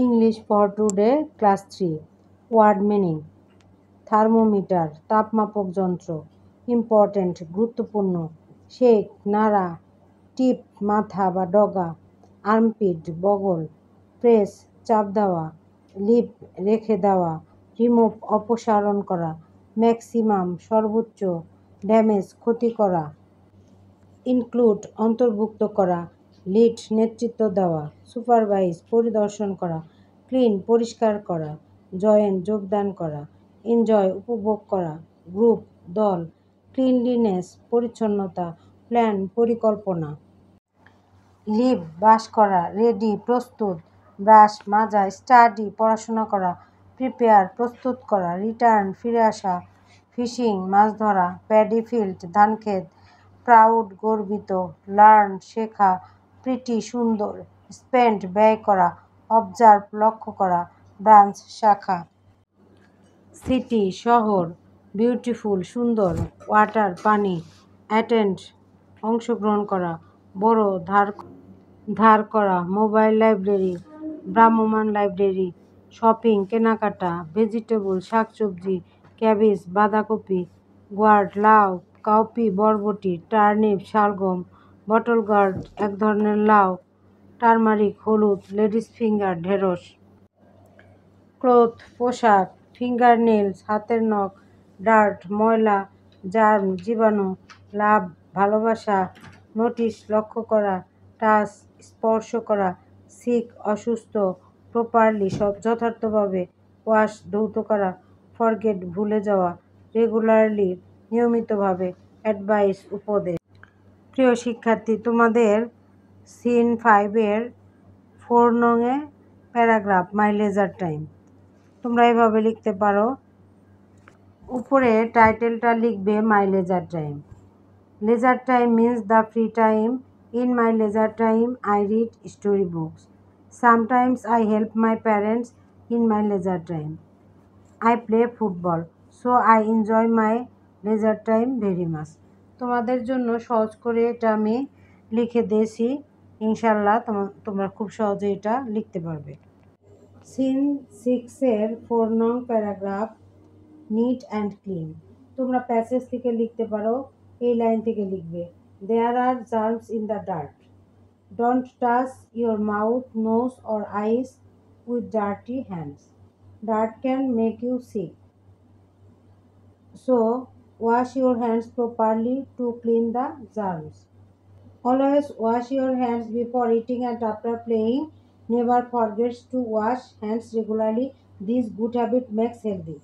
English for today class 3 word meaning thermometer তাপমাপক যন্ত্র important গুরুত্বপূর্ণ শেক নাড়া টিপ মাথা বা ডগা আর্মপিট বগল প্রেস চাপ দেওয়া লিপ রেখে দেওয়া রিমুভ অপসারণ করা ম্যাক্সিমাম সর্বোচ্চ ড্যামেজ ক্ষতি করা ইনক্লুড অন্তর্ভুক্ত করা লিড নেতৃত্ব দেওয়া সুপারভাইজ পরিদর্শন করা ক্লিন পরিষ্কার করা জয়েন যোগদান করা এনজয় উপভোগ করা গ্রুপ দল ক্লিনলিনেস পরিচ্ছন্নতা প্ল্যান পরিকল্পনা লিভ বাস করা রেডি প্রস্তুত ব্রাশ মাজা স্টাডি পড়াশোনা করা প্রিপেয়ার প্রস্তুত করা রিটার্ন ফিরে আসা ফিশিং মাছ ধরা প্যাডি ফিল্ড ধানক্ষেত প্রাউড গর্বিত লার্ন শেখা প্রিটি সুন্দর স্পেন্ড ব্যয় করা অবজার্ভ লক্ষ্য করা ব্রাঞ্চ শাখা সিটি শহর বিউটিফুল সুন্দর ওয়াটার পানি অ্যাটেন্ড অংশগ্রহণ করা বড় ধার করা মোবাইল লাইব্রেরি ভ্রাম্যমাণ লাইব্রেরি শপিং কেনাকাটা ভেজিটেবল শাকসবজি ক্যাবেজ বাঁধাকপি গোয়ার্ড লাউ কাউপি বরবটি টার্নিপ শালগম বটল গার্ড এক ধরনের লাউ টারমারিক হলুদ লেডিস ফিঙ্গার ঢেঁড়স ক্লোথ পোশাক ফিঙ্গার নেলস হাতের নখ ডার্ট ময়লা জার্ম জীবাণু লাভ ভালোবাসা নোটিশ লক্ষ্য করা টাচ স্পর্শ করা সিক অসুস্থ প্রপারলি সব যথার্থভাবে ওয়াশ ধৌত করা ফরগেট ভুলে যাওয়া রেগুলারলি নিয়মিতভাবে অ্যাডভাইস উপদেশ প্রিয় শিক্ষার্থী তোমাদের সিন 5-এর 4 নং-এ প্যারাগ্রাফ মাই লেজার টাইম তোমরা এভাবে লিখতে পারো উপরে টাইটেলটা লিখবে my leisure time leisure time means the free time in my leisure time I read story books sometimes I help my parents in my leisure time I play football so I enjoy my leisure time very much তোমাদের জন্য সহজ করে এটা আমি লিখে দিয়েছি ইনশাল্লাহ তোমরা খুব সহজে এটা লিখতে পারবে সিন 6-এর 4 নং প্যারাগ্রাফ নিট অ্যান্ড ক্লিন তোমরা প্যাসেজ থেকে লিখতে পারো এই লাইন থেকে লিখবে there are germs in the dirt don't touch your mouth nose or eyes with dirty hands dirt can make you sick so wash your hands properly to clean the germs. Always wash your hands before eating and after playing. Never forget to wash hands regularly. This good habit makes healthy.